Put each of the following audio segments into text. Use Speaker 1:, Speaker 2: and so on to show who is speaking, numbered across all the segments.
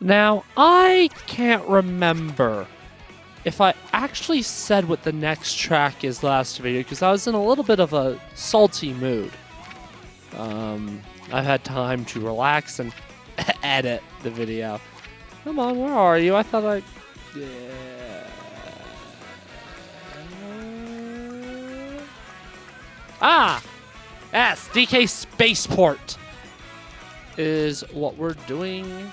Speaker 1: Now, I can't remember if I actually said what the next track is last video, because I was in a little bit of a salty mood. I've had time to relax and edit the video. Come on, where are you? I thought I... Yeah. Ah! Yes, DK Spaceport is what we're doing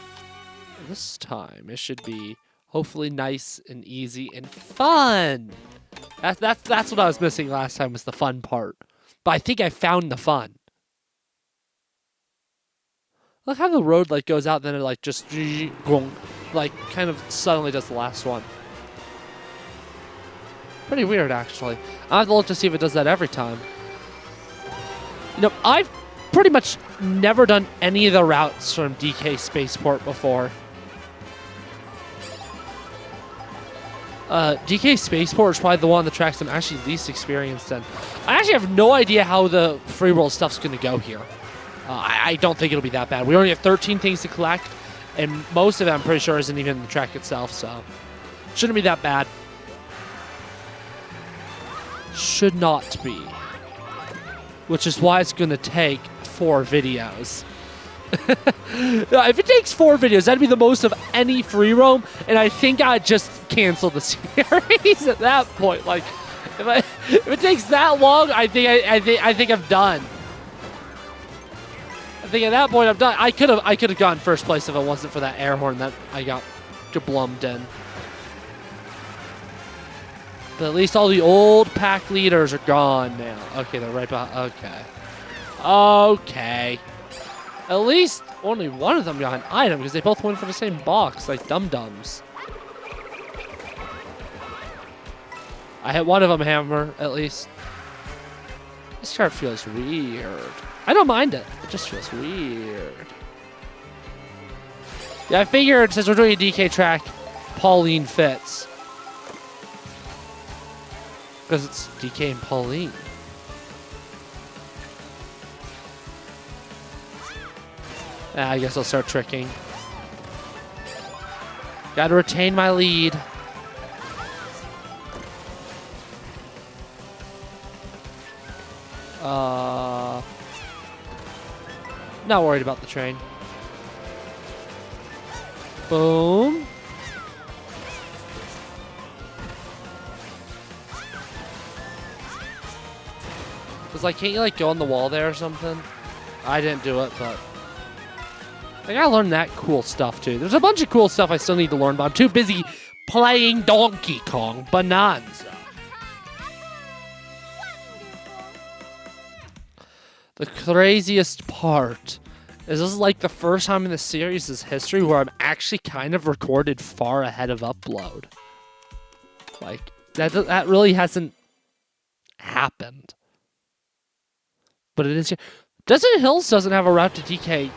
Speaker 1: this time. It should be hopefully nice and easy and fun. That's what I was missing last time, was the fun part. But I think I found the fun. Look how the road like goes out, then it like just like kind of suddenly does the last one. Pretty weird, actually. I have to look to see if it does that every time. You know, I've pretty much never done any of the routes from DK Spaceport before. DK Spaceport is probably the one of the tracks I'm actually least experienced in. I actually have no idea how the free world stuff's going to go here. I don't think it'll be that bad. We only have 13 things to collect, and most of it I'm pretty sure isn't even the track itself, so shouldn't be that bad. Should not be. Which is why it's going to take 4 videos. If it takes 4 videos, that'd be the most of any free roam, and I think I'd just cancel the series at that point. Like, if it takes that long, I think I'm done. I think at that point I'm done. I could have gone first place if it wasn't for that air horn that I got kablummed in. But at least all the old pack leaders are gone now. Okay, they're right behind. Okay. Okay. At least only one of them got an item, because they both went for the same box, like dum-dums. I hit one of them hammer, at least. This card feels weird. I don't mind it. It just feels weird. Yeah, I figured since we're doing a DK track, Pauline fits. Because it's DK and Pauline. I guess I'll start tricking. Gotta retain my lead. Not worried about the train. Boom. It's like, can't you like go on the wall there or something? I didn't do it, but I gotta learn that cool stuff too. There's a bunch of cool stuff I still need to learn, but I'm too busy playing Donkey Kong Bonanza. The craziest part is this is like the first time in the series' history where I'm actually kind of recorded far ahead of upload. Like, that really hasn't happened. But it is here. Desert Hills doesn't have a route to DK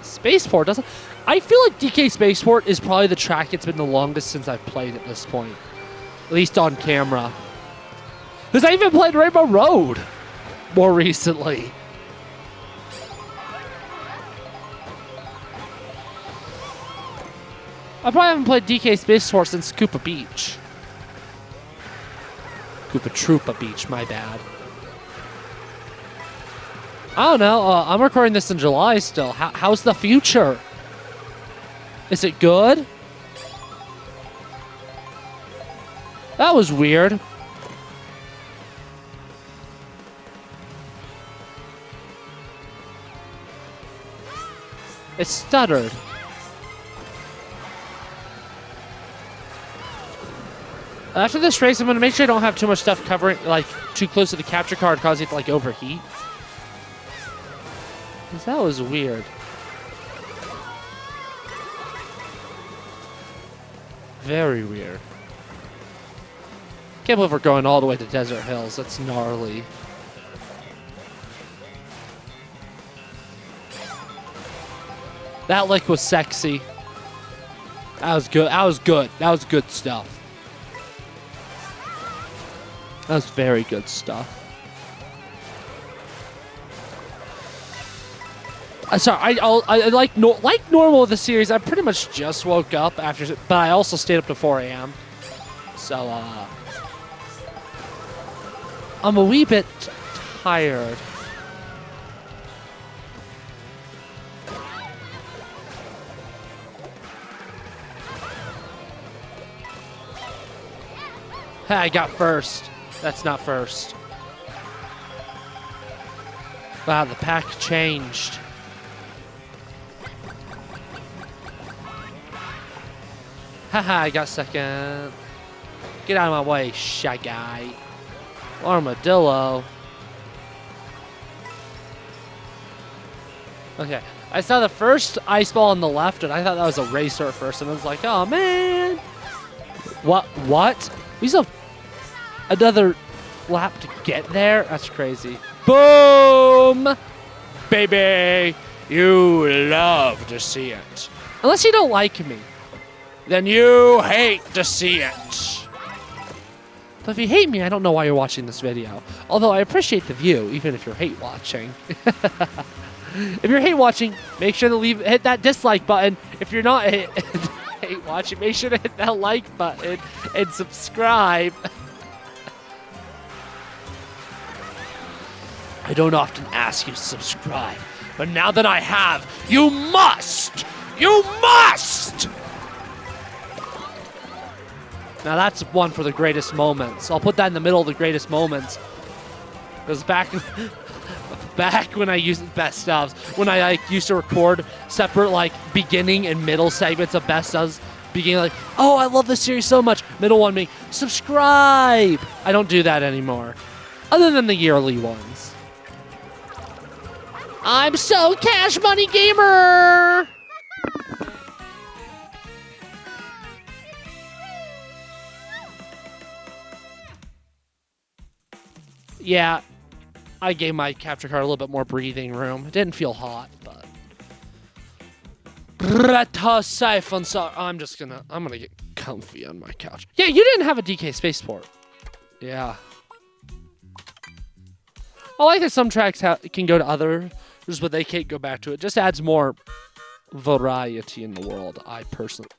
Speaker 1: Spaceport, doesn't? I feel like DK Spaceport is probably the track it's been the longest since I've played at this point. At least on camera. Because I even played Rainbow Road more recently. I probably haven't played DK Spaceport since Koopa Beach. Koopa Troopa Beach, my bad. I don't know. I'm recording this in July still. How's the future? Is it good? That was weird. It stuttered. After this race, I'm going to make sure I don't have too much stuff covering, like, too close to the capture card, causing it to, like, overheat. Because that was weird. Very weird. Can't believe we're going all the way to Desert Hills. That's gnarly. That lick was sexy. That was good. That was good. That was good stuff. That was very good stuff. Sorry, I like normal with the series. I pretty much just woke up after, but I also stayed up to 4 a.m. So I'm a wee bit tired. Hey, I got first. That's not first. Wow, the pack changed. Haha, I got second. Get out of my way, shy guy. Armadillo. Okay, I saw the first ice ball on the left, and I thought that was a racer at first, and I was like, oh man. What? We still have another lap to get there? That's crazy. Boom! Baby, you love to see it. Unless you don't like me, then you hate to see it. But if you hate me, I don't know why you're watching this video. Although I appreciate the view, even if you're hate watching. If you're hate watching, make sure to hit that dislike button. If you're not hate watching, make sure to hit that like button and subscribe. I don't often ask you to subscribe, but now that I have, you must! You must! Now that's one for the greatest moments. I'll put that in the middle of the greatest moments. Because back when I used best ofs, when I used to record separate beginning and middle segments of best ofs, beginning oh, I love this series so much. Middle one being, subscribe! I don't do that anymore. Other than the yearly ones. I'm so Cash Money Gamer! Yeah, I gave my capture card a little bit more breathing room. It didn't feel hot, but... I'm gonna get comfy on my couch. Yeah, you didn't have a DK Spaceport. Yeah. I like that some tracks can go to others, but they can't go back to it. Just adds more variety in the world, I personally...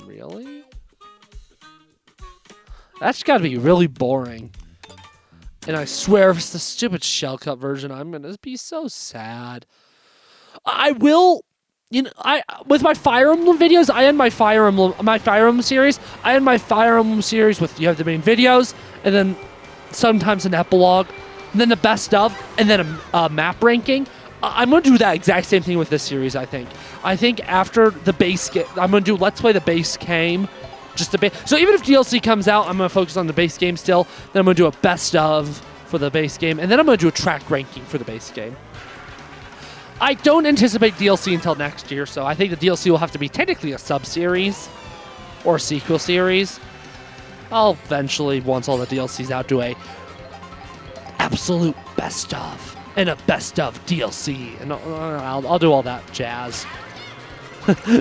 Speaker 1: Really? That's gotta be really boring. And I swear, if it's the stupid shell cut version, I'm gonna be so sad. I will, with my Fire Emblem videos, I end my Fire Emblem series. I end my Fire Emblem series with, you have the main videos, and then sometimes an epilogue, and then the best of, and then a map ranking. I'm gonna do that exact same thing with this series, I think. I think after the base game, I'm gonna do Let's Play the base game. Just a bit. So even if DLC comes out, I'm going to focus on the base game still. Then I'm going to do a best of for the base game. And then I'm going to do a track ranking for the base game. I don't anticipate DLC until next year, so I think the DLC will have to be technically a sub-series or a sequel series. I'll eventually, once all the DLC's out, do a absolute best of and a best of DLC. And I'll do all that jazz.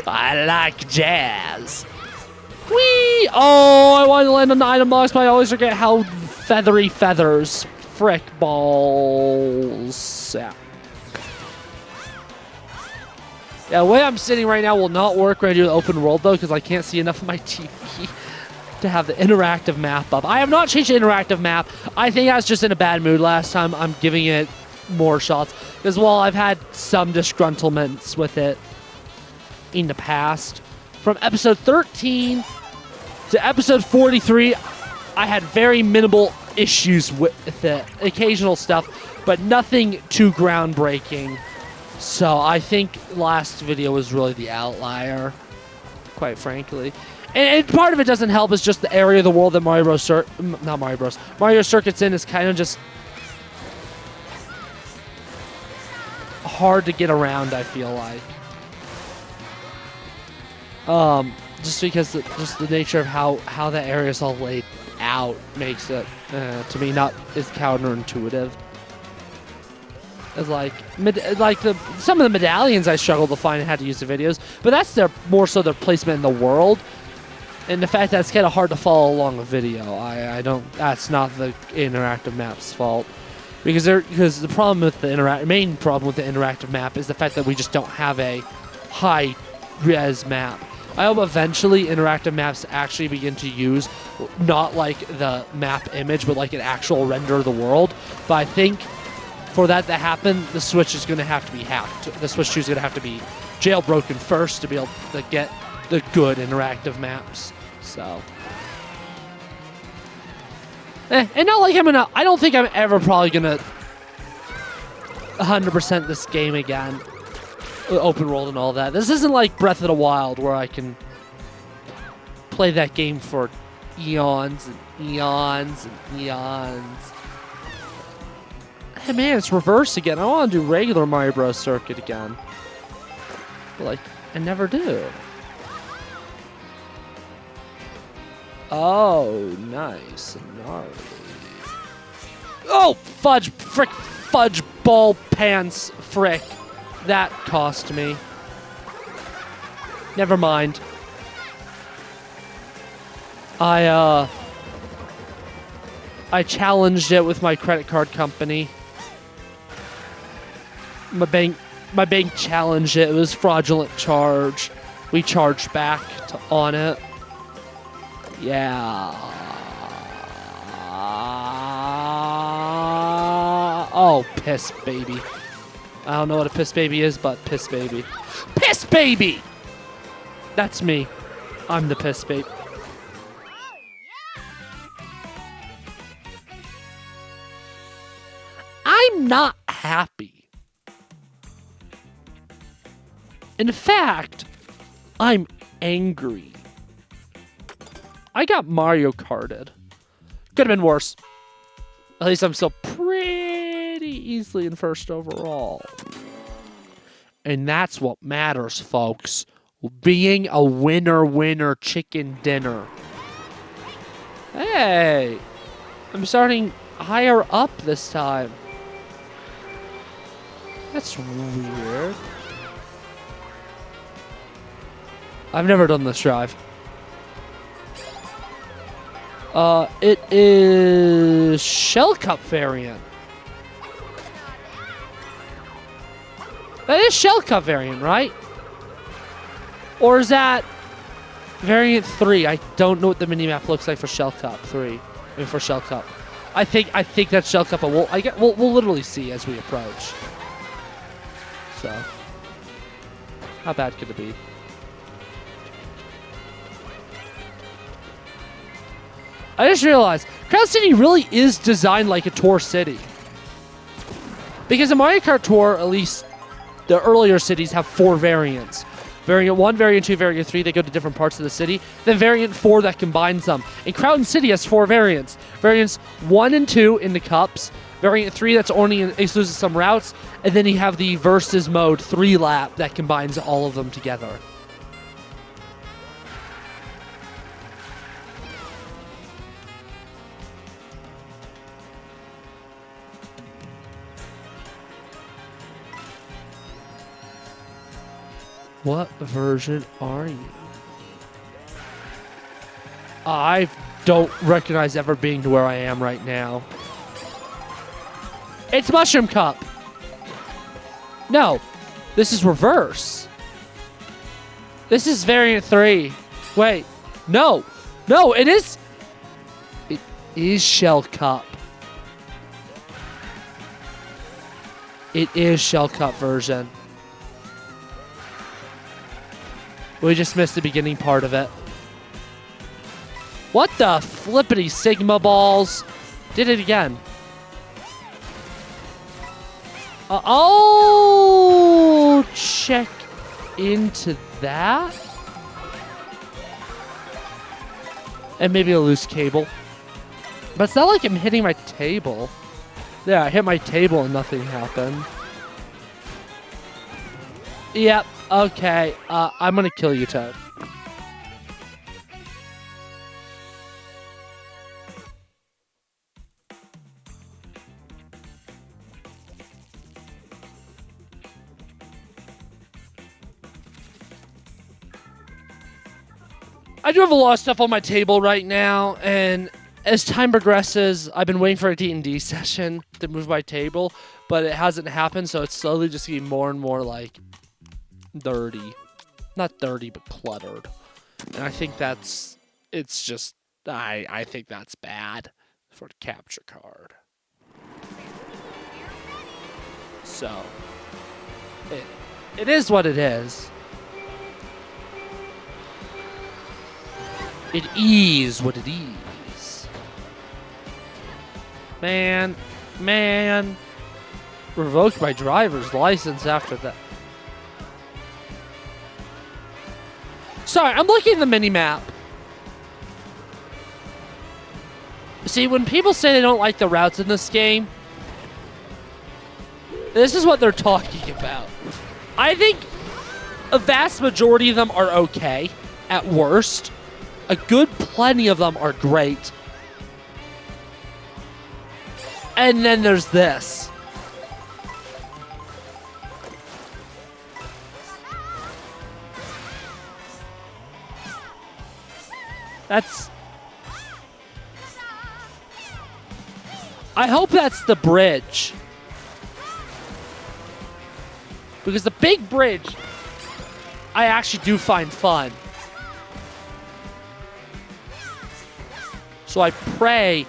Speaker 1: I like jazz. Whee! Oh, I wanted to land on the item box, but I always forget how feathery feathers. Frick balls. Yeah. Yeah, the way I'm sitting right now will not work when I do the open world, though, because I can't see enough of my TV to have the interactive map up. I have not changed the interactive map. I think I was just in a bad mood last time. I'm giving it more shots. Because while I've had some disgruntlements with it in the past, from episode 13 to episode 43, I had very minimal issues with it. Occasional stuff, but nothing too groundbreaking. So I think last video was really the outlier, quite frankly. And part of it doesn't help is just the area of the world that Mario Circuit's in is kind of just hard to get around, I feel like. Just because just the nature of how the area is all laid out makes it, to me, not as counterintuitive. It's some of the medallions I struggled to find and had to use the videos, but that's more so their placement in the world, and the fact that it's kind of hard to follow along a video. That's not the interactive map's fault. Because the problem with the main problem with the interactive map is the fact that we just don't have a high res map. I hope eventually interactive maps actually begin to use not like the map image, but like an actual render of the world. But I think for that to happen, the Switch is going to have to be hacked. The Switch 2 is going to have to be jailbroken first to be able to get the good interactive maps. So. And not like I don't think I'm ever probably gonna 100% this game again. Open world and all that. This isn't like Breath of the Wild where I can play that game for eons and eons and eons. Hey man, it's reverse again. I want to do regular Mario Bros. Circuit again. But like, I never do. Oh, nice. Gnarly. Oh, fudge ball pants, frick. That cost me. Never mind. I challenged it with my credit card company. My bank challenged it. It was fraudulent charge. We charged back on it. Yeah. Oh, piss baby. I don't know what a piss baby is, but piss baby. Piss baby! That's me. I'm the piss baby. I'm not happy. In fact, I'm angry. I got Mario Karted. Could have been worse. At least I'm still pretty easily in first overall. And that's what matters, folks. Being a winner chicken dinner. Hey! I'm starting higher up this time. That's weird. I've never done this drive. It is Shell Cup variant. That is Shell Cup variant, right? Or is that variant 3? I don't know what the minimap looks like for Shell Cup 3. I mean, for Shell Cup. I think that's Shell Cup, but we'll literally see as we approach. So, how bad could it be? I just realized Cloud City really is designed like a tour city. Because in Mario Kart Tour, at least the earlier cities have 4 variants. Variant 1, Variant 2, Variant 3, they go to different parts of the city. Then Variant 4 that combines them. And Crown City has 4 variants. Variants 1 and 2 in the cups. Variant 3 that's only exclusive to some routes. And then you have the Versus Mode 3-lap that combines all of them together. What version are you? I don't recognize ever being to where I am right now. It's Mushroom Cup. No, this is reverse. This is variant 3. Wait, no, it is. It is Shell Cup. It is Shell Cup version. We just missed the beginning part of it. What the flippity Sigma balls? Did it again. Oh, check into that. And maybe a loose cable. But it's not like I'm hitting my table. Yeah, I hit my table and nothing happened. Yep. Okay, I'm gonna kill you, Toad. I do have a lot of stuff on my table right now, and as time progresses, I've been waiting for a D&D session to move my table, but it hasn't happened, so it's slowly just getting more and more, like, dirty. Not dirty, but cluttered. And I think that's... It's just... I think that's bad for the capture card. So... It is what it is. It is what it is. Man. Revoked my driver's license after that. Sorry, I'm looking at the mini-map. See, when people say they don't like the routes in this game, this is what they're talking about. I think a vast majority of them are okay, at worst. A good plenty of them are great. And then there's this. That's... I hope that's the bridge. Because the big bridge, I actually do find fun. So I pray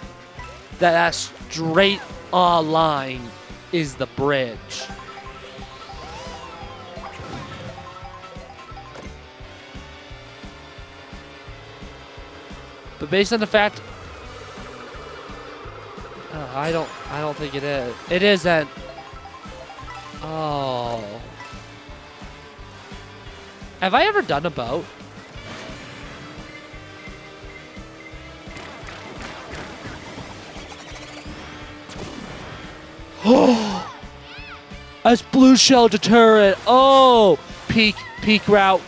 Speaker 1: that that straight line is the bridge. But based on the fact, I don't think it is. It isn't. Oh. Have I ever done a boat? Oh! That's blue shell deterrent. Oh! Peak route.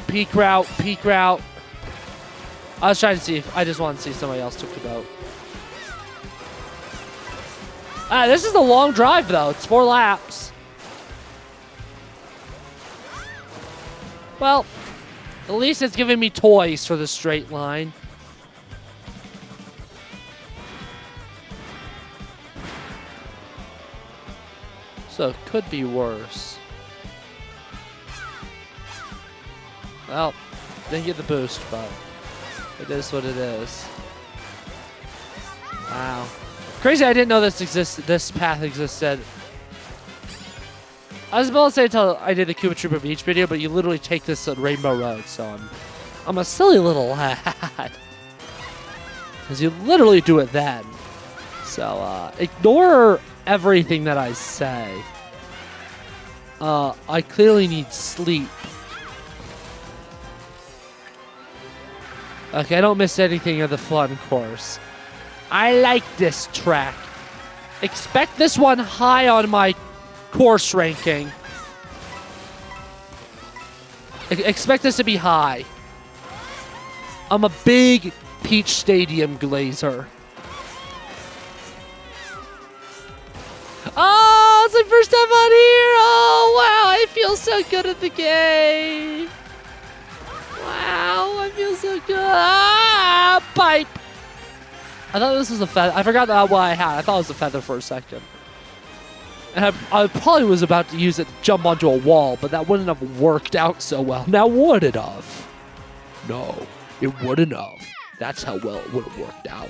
Speaker 1: I was trying to see if I just wanted to see if somebody else took the boat. This is a long drive though. It's 4 laps. Well, at least it's giving me toys for the straight line. So it could be worse. Well, didn't get the boost, but it is what it is. Wow. Crazy, I didn't know this path existed. I was about to say until I did the Cuba Trooper Beach video, but you literally take this on Rainbow Road, so I'm a silly little lad. Because you literally do it then. So, ignore everything that I say. I clearly need sleep. Okay, I don't miss anything of the fun course. I like this track. Expect this one high on my course ranking. Expect this to be high. I'm a big Peach Stadium glazer. Oh, it's my first time on here. Oh, wow. I feel so good at the game. Wow, I feel so good. Ah, pipe. I thought this was a feather. I forgot that what I had. I thought it was a feather for a second. And I probably was about to use it to jump onto a wall, but that wouldn't have worked out so well. Now, would it have? No, it wouldn't have. That's how well it would have worked out.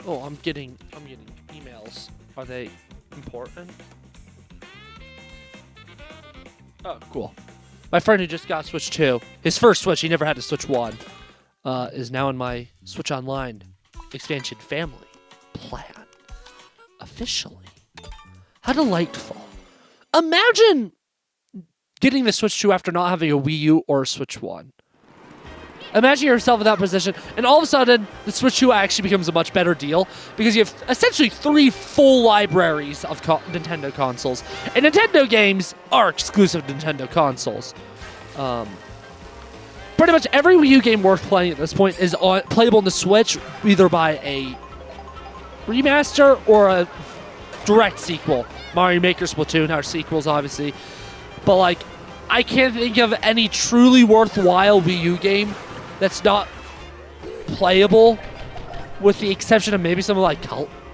Speaker 1: Oh, I'm getting emails. Are they important? Oh, cool. My friend who just got Switch 2, his first Switch, he never had to Switch 1, is now in my Switch Online expansion family plan. Officially. How delightful. Imagine getting the Switch 2 after not having a Wii U or a Switch 1. Imagine yourself in that position, and all of a sudden, the Switch 2 actually becomes a much better deal because you have essentially 3 full libraries of Nintendo consoles. And Nintendo games are exclusive to Nintendo consoles. Pretty much every Wii U game worth playing at this point is playable on the Switch, either by a remaster or a direct sequel. Mario Maker, Splatoon are sequels, obviously. But, like, I can't think of any truly worthwhile Wii U game that's not playable, with the exception of maybe something like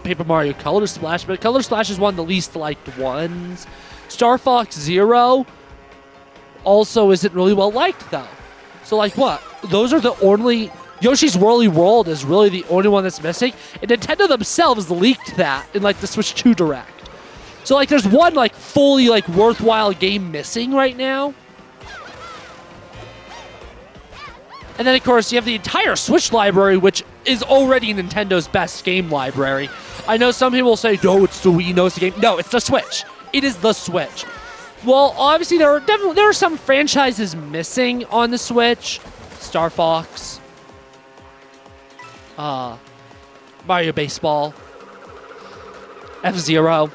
Speaker 1: Paper Mario Color Splash, but Color Splash is one of the least liked ones. Star Fox Zero also isn't really well liked, though. So, like, what? Those are the only... Yoshi's Woolly World is really the only one that's missing, and Nintendo themselves leaked that in, like, the Switch 2 Direct. So, like, there's one, like, fully, like, worthwhile game missing right now. And then, of course, you have the entire Switch library, which is already Nintendo's best game library. I know some people say, no, it's the Wii, no, it's the game. No, it's the Switch. It is the Switch. Well, obviously, there are some franchises missing on the Switch. Star Fox. Mario Baseball. F-Zero.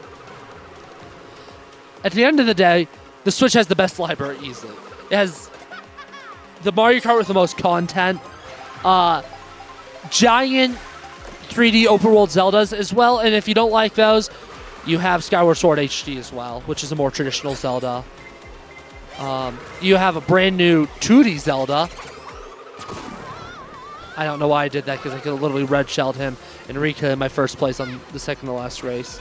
Speaker 1: At the end of the day, the Switch has the best library easily. It has the Mario Kart with the most content, giant 3D open world Zeldas as well, and if you don't like those, you have Skyward Sword HD as well, which is a more traditional Zelda. You have a brand new 2D Zelda. I don't know why I did that, because I could have literally red-shelled him and Rika in my first place on the second to last race.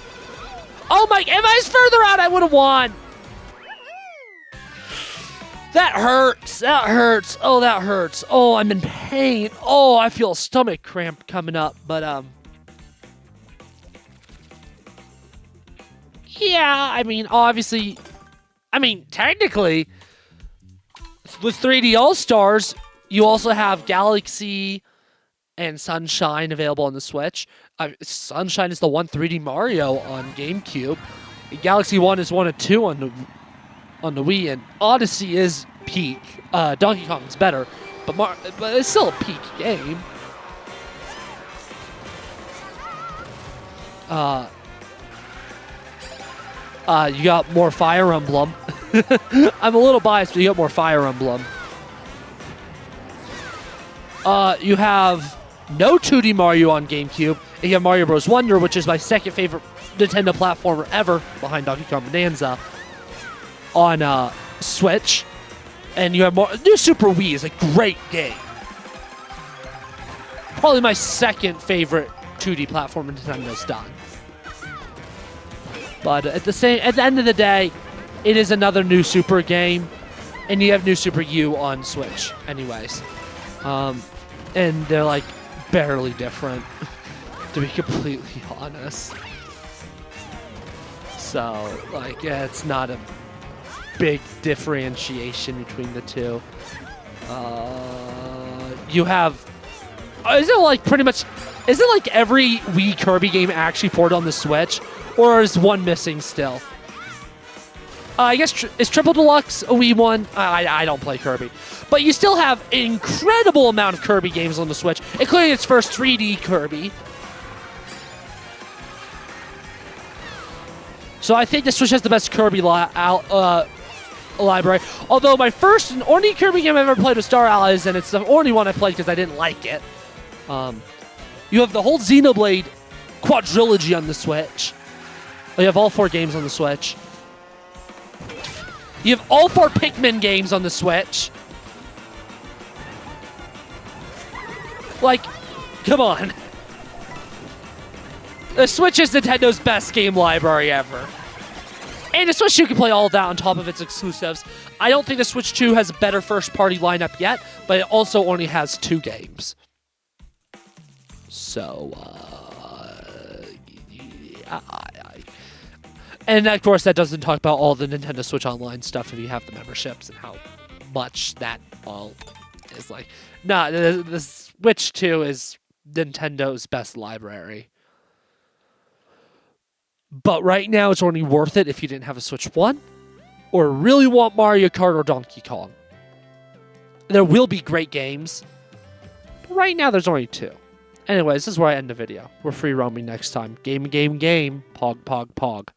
Speaker 1: Oh my, if I was further out, I would have won! That hurts. That hurts. Oh, that hurts. Oh, I'm in pain. Oh, I feel a stomach cramp coming up. But, yeah, I mean, obviously, technically, with 3D All-Stars, you also have Galaxy and Sunshine available on the Switch. Sunshine is the one 3D Mario on GameCube. Galaxy 1 is 1 and 2 on the Wii, and Odyssey is peak. Donkey Kong's better, but it's still a peak game. You got more Fire Emblem. I'm a little biased, but you got more Fire Emblem. You have no 2D Mario on GameCube, and you have Mario Bros. Wonder, which is my second favorite Nintendo platformer ever, behind Donkey Kong Bonanza, on Switch. And you have New Super Wii is a great game. Probably my second favorite 2D platformer Nintendo's done. But at the end of the day, it is another New Super game, and you have New Super U on Switch, anyways. And they're like barely different, to be completely honest. So, like, yeah, it's not a big differentiation between the two. You have, is it like every Wii Kirby game actually ported on the Switch, or is one missing still? I guess, is Triple Deluxe a Wii one? I don't play Kirby. But you still have an incredible amount of Kirby games on the Switch, including its first 3D Kirby. So I think the Switch has the best Kirby library. Although my first and only Kirby game I've ever played was Star Allies, and it's the only one I played because I didn't like it. You have the whole Xenoblade quadrilogy on the Switch. You have all 4 games on the Switch. You have all 4 Pikmin games on the Switch. Like, come on. The Switch is Nintendo's best game library ever. And the Switch 2 can play all that on top of its exclusives. I don't think the Switch 2 has a better first-party lineup yet, but it also only has 2 games. So, yeah. And, of course, that doesn't talk about all the Nintendo Switch Online stuff if you have the memberships and how much that all is like. Nah, the Switch 2 is Nintendo's best library. But right now, it's only worth it if you didn't have a Switch 1 or really want Mario Kart or Donkey Kong. There will be great games, but right now, there's only 2. Anyways, this is where I end the video. We're free roaming next time. Game, game, game. Pog, pog, pog.